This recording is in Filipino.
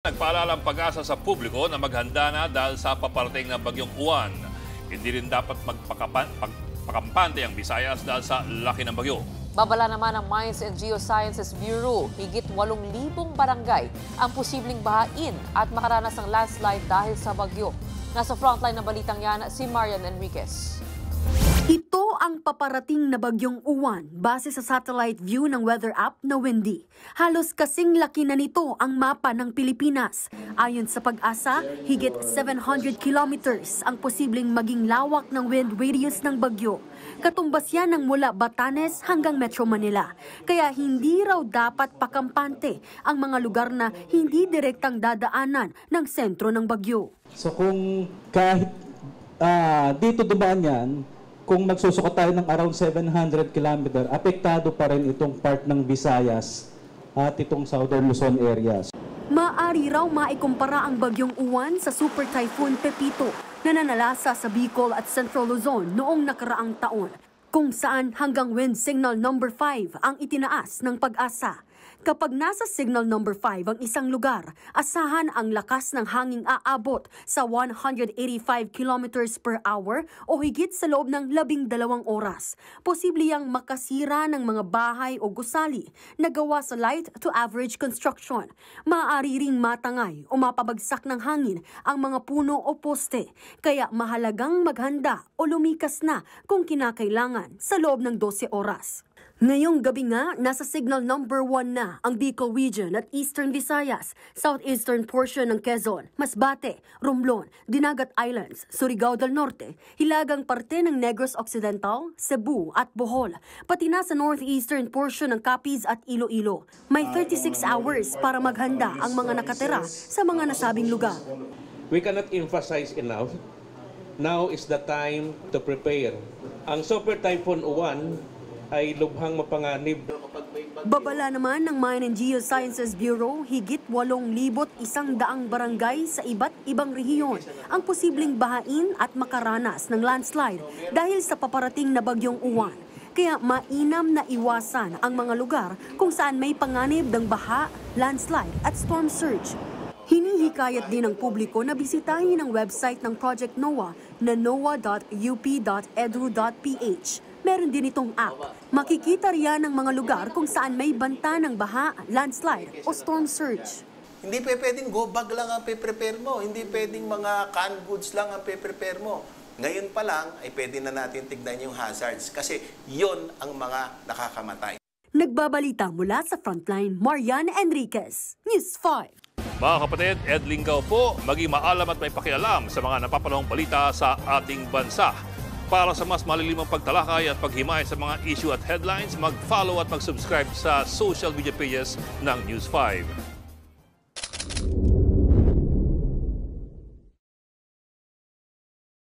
Nagpaalala ang Pag-asa sa publiko na maghanda na dahil sa paparating na bagyong Uwan. Hindi rin dapat magpakampante ang Visayas dahil sa laki ng bagyo. Babala naman ng Mines and Geosciences Bureau, higit 8,000 barangay ang posibleng bahain at makaranas ng landslide dahil sa bagyo. Nasa frontline ng balitang yan si Marian Enriquez. Ito ang paparating na bagyong Uwan base sa satellite view ng weather app na Windy. Halos kasing laki na nito ang mapa ng Pilipinas. Ayon sa Pag-asa, higit 700 kilometers ang posibleng maging lawak ng wind radius ng bagyo. Katumbas yan ng mula Batanes hanggang Metro Manila. Kaya hindi raw dapat pakampante ang mga lugar na hindi direktang dadaanan ng sentro ng bagyo. So kung kahit dito dumaan yan, kung magsusuko tayo ng around 700 km, apektado pa rin itong part ng Visayas at itong Southern Luzon areas. Maaari raw maikumpara ang bagyong Uwan sa Super Typhoon Pepito na nanalasa sa Bicol at Central Luzon noong nakaraang taon, kung saan hanggang wind signal number 5 ang itinaas ng Pag-asa. Kapag nasa signal number 5 ang isang lugar, asahan ang lakas ng hanging aabot sa 185 kilometers per hour o higit sa loob ng 12 oras. Posible yang makasira ng mga bahay o gusali na gawa sa light to average construction. Maaari ring matangay o mapabagsak ng hangin ang mga puno o poste, kaya mahalagang maghanda o lumikas na kung kinakailangan sa loob ng 12 oras. Ngayong gabi nga, nasa signal number 1 na ang Bicol Region at Eastern Visayas, southeastern portion ng Quezon, Masbate, Romblon, Dinagat Islands, Surigao del Norte, hilagang parte ng Negros Occidental, Cebu at Bohol, pati na sa northeastern portion ng Capiz at Iloilo. May 36 hours para maghanda ang mga nakatira sa mga nasabing lugar. We cannot emphasize enough, now is the time to prepare. Ang Super Typhoon Uwan ay lubhang mapanganib. Babala naman ng Mines and Geosciences Bureau, higit 8,100 barangay sa iba't ibang rehiyon ang posibleng bahain at makaranas ng landslide dahil sa paparating na bagyong Uwan. Kaya mainam na iwasan ang mga lugar kung saan may panganib ng baha, landslide at storm surge. Hinihikayat din ng publiko na bisitahin ang website ng Project NOAA na noaa.up.edu.ph. Meron din itong app. Makikita riyan ang mga lugar kung saan may banta ng baha, landslide o storm surge. Hindi pwedeng go bag lang ang pe-prepare mo. Hindi pwedeng mga canned goods lang ang pe-prepare mo. Ngayon pa lang ay pwede na natin tignan yung hazards kasi yon ang mga nakakamatay. Nagbabalita mula sa Frontline, Marian Enriquez, News 5. Mga kapatid, Ed Lingaw po, maging maalam at may pakialam sa mga napapanahong balita sa ating bansa. Para sa mas malilimang pagtalakay at paghimay sa mga issue at headlines, mag-follow at mag-subscribe sa social media pages ng News 5.